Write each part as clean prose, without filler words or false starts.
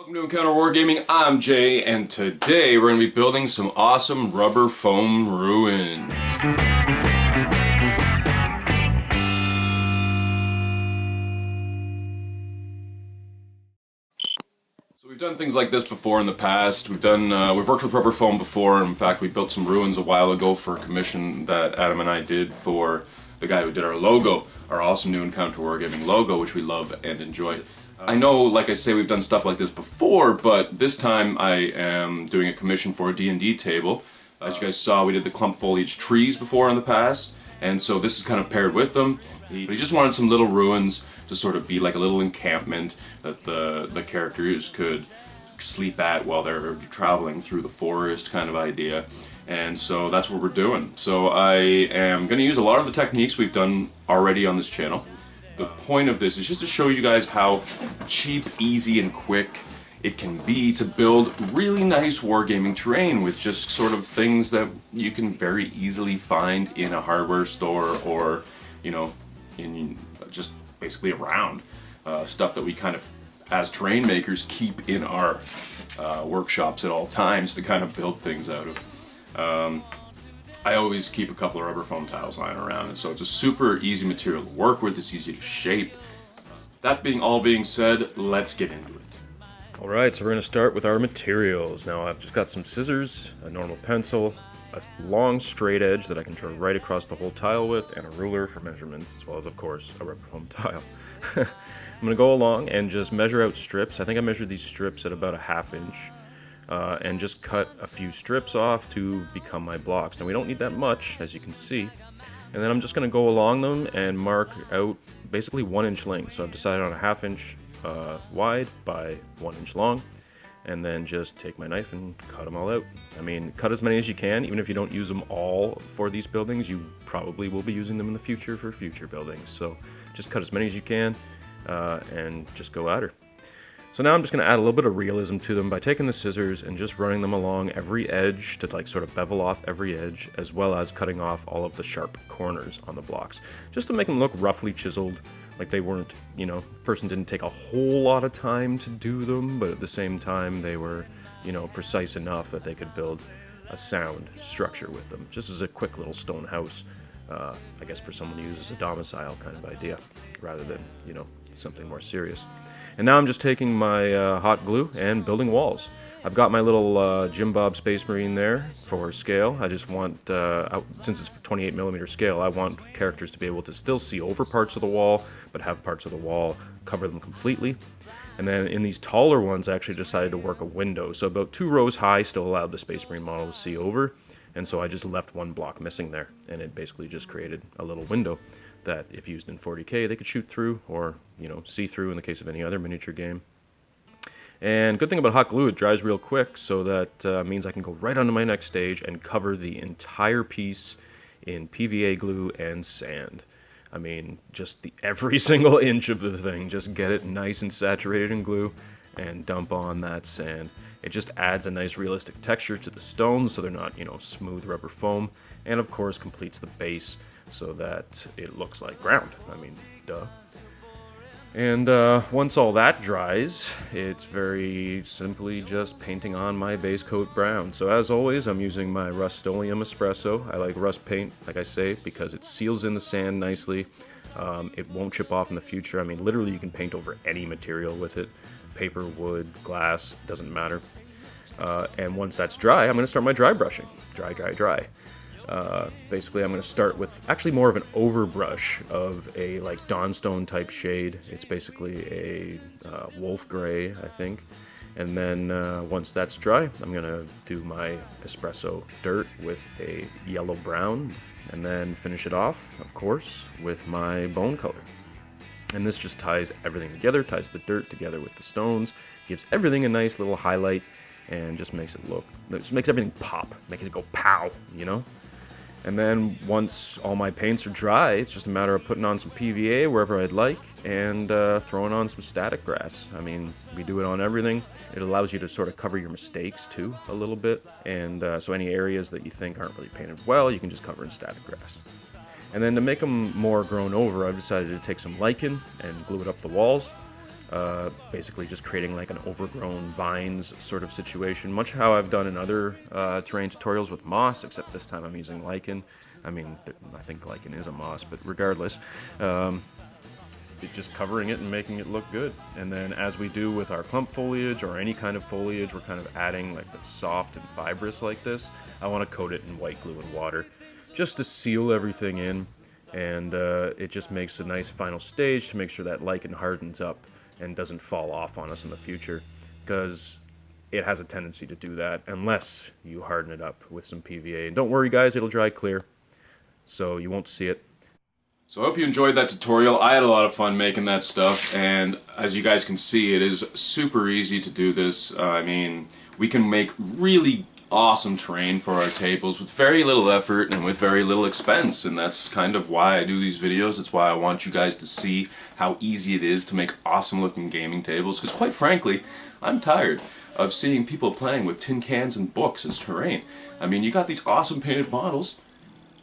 Welcome to Encounter Wargaming, I'm Jay, and today we're going to be building some awesome rubber foam ruins. So we've done things like this before in the past. We've worked with rubber foam before. In fact, we built some ruins a while ago for a commission that Adam and I did for the guy who did our logo, our awesome new Encounter Wargaming logo, which we love and enjoy. I know, like I say, we've done stuff like this before, but this time I am doing a commission for a D&D table. As you guys saw, we did the clump foliage trees before in the past, and so this is kind of paired with them. He just wanted some little ruins to sort of be like a little encampment that the characters could sleep at while they're traveling through the forest kind of idea. And so that's what we're doing. So I am going to use a lot of the techniques we've done already on this channel. The point of this is just to show you guys how cheap, easy, and quick it can be to build really nice wargaming terrain with just sort of things that you can very easily find in a hardware store or, you know, in just basically around. Stuff that we kind of, as terrain makers, keep in our workshops at all times to kind of build things out of. I always keep a couple of rubber foam tiles lying around, and so it's a super easy material to work with, it's easy to shape. That being said, let's get into it. Alright, so we're going to start with our materials. Now I've just got some scissors, a normal pencil, a long straight edge that I can draw right across the whole tile with, and a ruler for measurements, as well as, of course, a rubber foam tile. I'm going to go along and just measure out strips. I think I measured these strips at about a ½ inch. And just cut a few strips off to become my blocks. Now we don't need that much, as you can see. And then I'm just going to go along them and mark out basically 1 inch length. So I've decided on a ½ inch wide by 1 inch long. And then just take my knife and cut them all out. I mean, cut as many as you can. Even if you don't use them all for these buildings, you probably will be using them in the future for future buildings. So just cut as many as you can and just go at her. So now I'm just going to add a little bit of realism to them by taking the scissors and just running them along every edge to like sort of bevel off every edge, as well as cutting off all of the sharp corners on the blocks, just to make them look roughly chiseled, like they weren't, you know, person didn't take a whole lot of time to do them, but at the same time they were, you know, precise enough that they could build a sound structure with them, just as a quick little stone house, I guess for someone to use as a domicile kind of idea, rather than, you know, something more serious. And now I'm just taking my hot glue and building walls. I've got my little Jim Bob Space Marine there for scale. I just want, since it's 28mm scale, I want characters to be able to still see over parts of the wall, but have parts of the wall cover them completely. And then in these taller ones, I actually decided to work a window. So about 2 rows high still allowed the Space Marine model to see over. And so I just left 1 block missing there. And it basically just created a little window that if used in 40K they could shoot through, or, you know, see through in the case of any other miniature game. And good thing about hot glue, it dries real quick, so that means I can go right onto my next stage and cover the entire piece in PVA glue and sand. I mean, just every single inch of the thing, just get it nice and saturated in glue and dump on that sand. It just adds a nice realistic texture to the stones so they're not, you know, smooth rubber foam, and of course completes the base so that it looks like ground. I mean, duh. And once all that dries, it's very simply just painting on my base coat brown. So as always, I'm using my Rust-Oleum Espresso. I like rust paint, like I say, because it seals in the sand nicely. It won't chip off in the future. I mean, literally you can paint over any material with it. Paper, wood, glass, doesn't matter. And once that's dry, I'm going to start my dry brushing. Dry, dry, dry. Basically I'm going to start with actually more of an overbrush of a like Dawnstone type shade. It's basically a wolf gray, I think. And then once that's dry, I'm going to do my espresso dirt with a yellow brown, and then finish it off, of course, with my bone color. And this just ties everything together, ties the dirt together with the stones, gives everything a nice little highlight, and just makes it look, just makes everything pop, makes it go pow, you know? And then once all my paints are dry, it's just a matter of putting on some PVA wherever I'd like, and throwing on some static grass. I mean, we do it on everything. It allows you to sort of cover your mistakes too, a little bit. And so any areas that you think aren't really painted well, you can just cover in static grass. And then to make them more grown over, I've decided to take some lichen and glue it up the walls. basically just creating like an overgrown vines sort of situation, much how I've done in other terrain tutorials with moss, except this time I'm using lichen. I mean, I think lichen is a moss, but regardless, just covering it and making it look good. And then as we do with our clump foliage or any kind of foliage, we're kind of adding like that's soft and fibrous like this. I want to coat it in white glue and water just to seal everything in, and it just makes a nice final stage to make sure that lichen hardens up and doesn't fall off on us in the future, because it has a tendency to do that unless you harden it up with some PVA. And don't worry guys, it'll dry clear, so you won't see it. So I hope you enjoyed that tutorial. I had a lot of fun making that stuff, and as you guys can see, it is super easy to do this. I mean, we can make really awesome terrain for our tables with very little effort and with very little expense, and that's kind of why I do these videos. It's why I want you guys to see how easy it is to make awesome looking gaming tables, because quite frankly, I'm tired of seeing people playing with tin cans and books as terrain. I mean, you got these awesome painted models,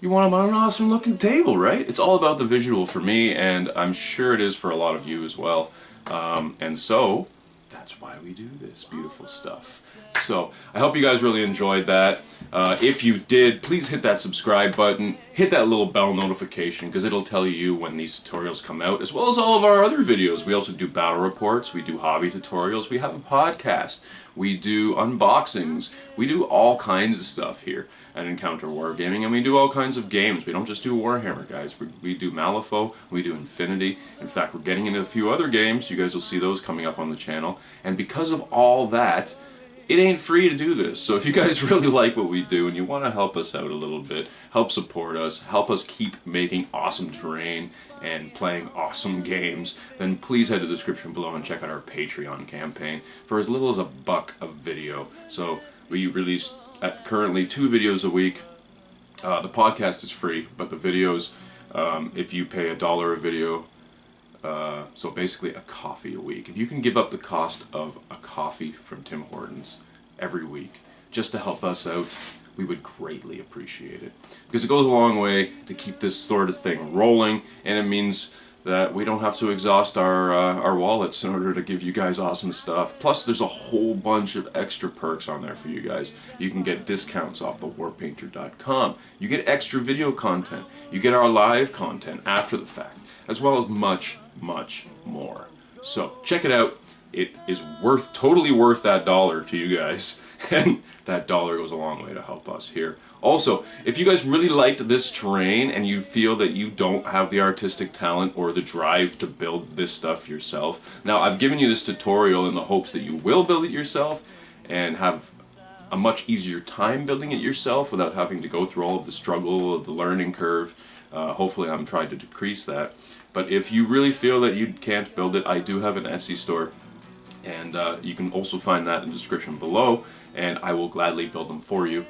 you want them on an awesome looking table, right? It's all about the visual for me, and I'm sure it is for a lot of you as well. And so, that's why we do this beautiful stuff. So, I hope you guys really enjoyed that. If you did, please hit that subscribe button, hit that little bell notification, because it'll tell you when these tutorials come out, as well as all of our other videos. We also do battle reports, we do hobby tutorials, we have a podcast, we do unboxings, we do all kinds of stuff here at Encounter Wargaming, and we do all kinds of games. We don't just do Warhammer, guys. We do Malifaux, we do Infinity. In fact, we're getting into a few other games. You guys will see those coming up on the channel. And because of all that, it ain't free to do this. So if you guys really like what we do and you want to help us out a little bit, help support us, help us keep making awesome terrain and playing awesome games, then please head to the description below and check out our Patreon campaign for as little as $1 a video. So we release currently 2 videos a week. The podcast is free, but the videos, if you pay $1 a video, so basically a coffee a week. If you can give up the cost of a coffee from Tim Hortons every week just to help us out, we would greatly appreciate it. Because it goes a long way to keep this sort of thing rolling, and it means that we don't have to exhaust our wallets in order to give you guys awesome stuff. Plus, there's a whole bunch of extra perks on there for you guys. You can get discounts off the warpainter.com. You get extra video content. You get our live content after the fact, as well as much, much more. So check it out. It is totally worth that $1 to you guys, and that $1 goes a long way to help us here. Also, if you guys really liked this terrain and you feel that you don't have the artistic talent or the drive to build this stuff yourself, now I've given you this tutorial in the hopes that you will build it yourself and have a much easier time building it yourself without having to go through all of the struggle of the learning curve. Hopefully I'm trying to decrease that. But if you really feel that you can't build it, I do have an Etsy store, and you can also find that in the description below, and I will gladly build them for you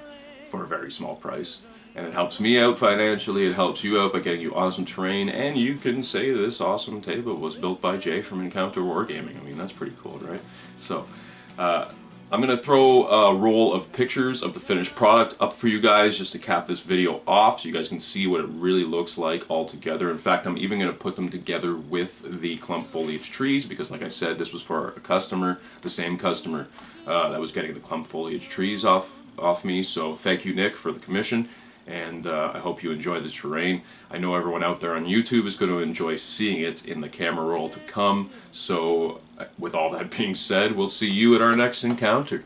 for a very small price. And it helps me out financially, it helps you out by getting you awesome terrain, and you can say this awesome table was built by Jay from Encounter Wargaming. I mean, that's pretty cool, right? So, I'm going to throw a roll of pictures of the finished product up for you guys just to cap this video off so you guys can see what it really looks like all together. In fact, I'm even going to put them together with the clump foliage trees because, like I said, this was for a customer, the same customer that was getting the clump foliage trees off me. So thank you, Nick, for the commission, and I hope you enjoy this terrain. I know everyone out there on YouTube is going to enjoy seeing it in the camera roll to come. So with all that being said, we'll see you at our next encounter.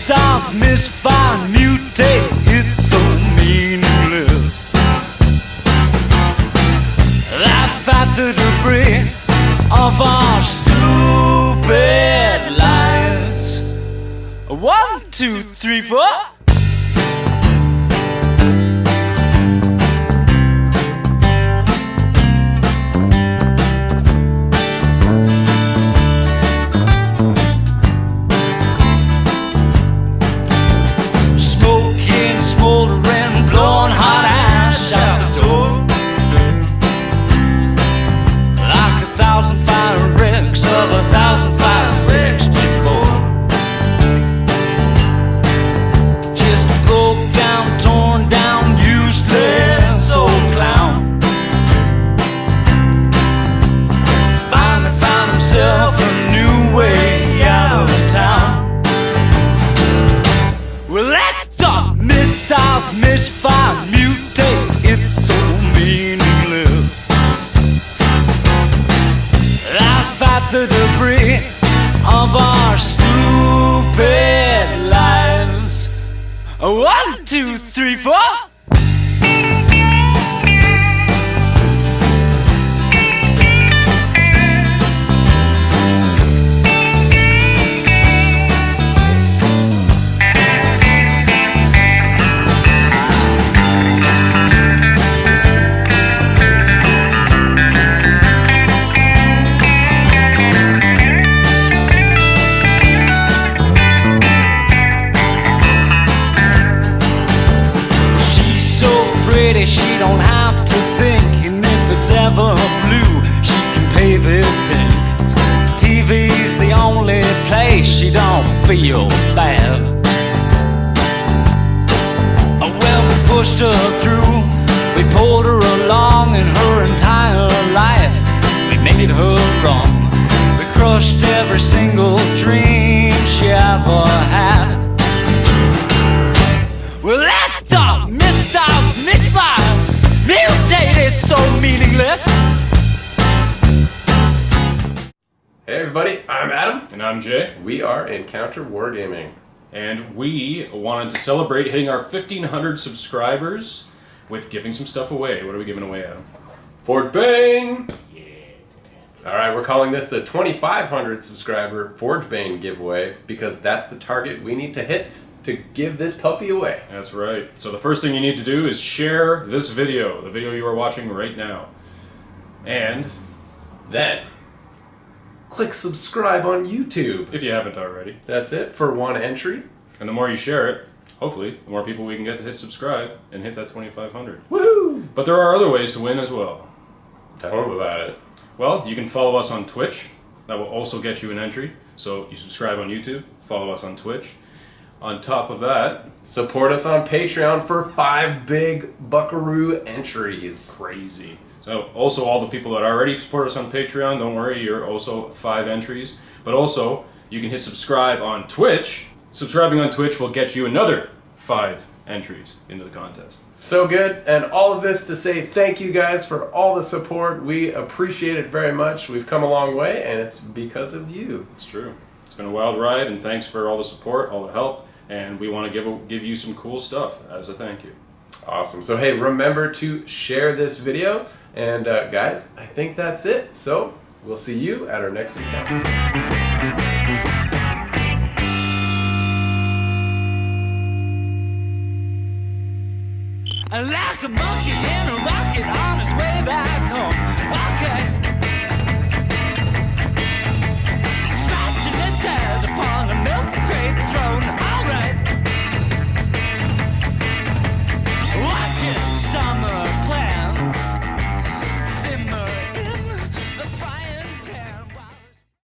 missiles misfire, mutate, it's so meaningless. Laugh at the debris of our stupid lives. 1, 2, 3, 4. Smoking, smoldering, blowing hot ash out the door. Like 1,000 fire wrecks of 1,000 fire wrecks before. Just broke down, torn down, useless old clown. Finally found himself a new way out of town. Well, let the missiles misfire, mutate, it's so meaningless. Laugh at the debris of our stupid lives. 1, 2, 3, 4. She don't have to think, and if it's ever blue, she can pave it pink. TV's the only place she don't feel bad. Well, we pushed her through, we pulled her along in her entire life. We made her wrong, we crushed every single dream she ever had. Well, let the missiles misfire, mutate, it's so meaningless. Hey everybody, I'm Adam. And I'm Jay. We are Encounter Wargaming. And we wanted to celebrate hitting our 1,500 subscribers with giving some stuff away. What are we giving away, Adam? Fort Bane! Yeah. Alright, we're calling this the 2,500 subscriber Forge Bane giveaway because that's the target we need to hit to give this puppy away. That's right. So the first thing you need to do is share this video, the video you are watching right now. And then, click subscribe on YouTube. if you haven't already. That's it for one entry. And the more you share it, hopefully, the more people we can get to hit subscribe and hit that 2,500. Woohoo! But there are other ways to win as well. Tell them about it. Well, you can follow us on Twitch. That will also get you an entry. So you subscribe on YouTube, follow us on Twitch. On top of that, support us on Patreon for 5 big buckaroo entries. Crazy. So also all the people that already support us on Patreon, don't worry, you're also 5 entries. But also, you can hit subscribe on Twitch. Subscribing on Twitch will get you another 5 entries into the contest. So good, and all of this to say thank you guys for all the support. We appreciate it very much. We've come a long way, and it's because of you. It's true. It's been a wild ride, and thanks for all the support, all the help, and we want to give you some cool stuff as a thank you. Awesome. So hey, remember to share this video, and guys, I think that's it. So we'll see you at our next encounter. Like a monkey in a rocket on his way back home. Okay.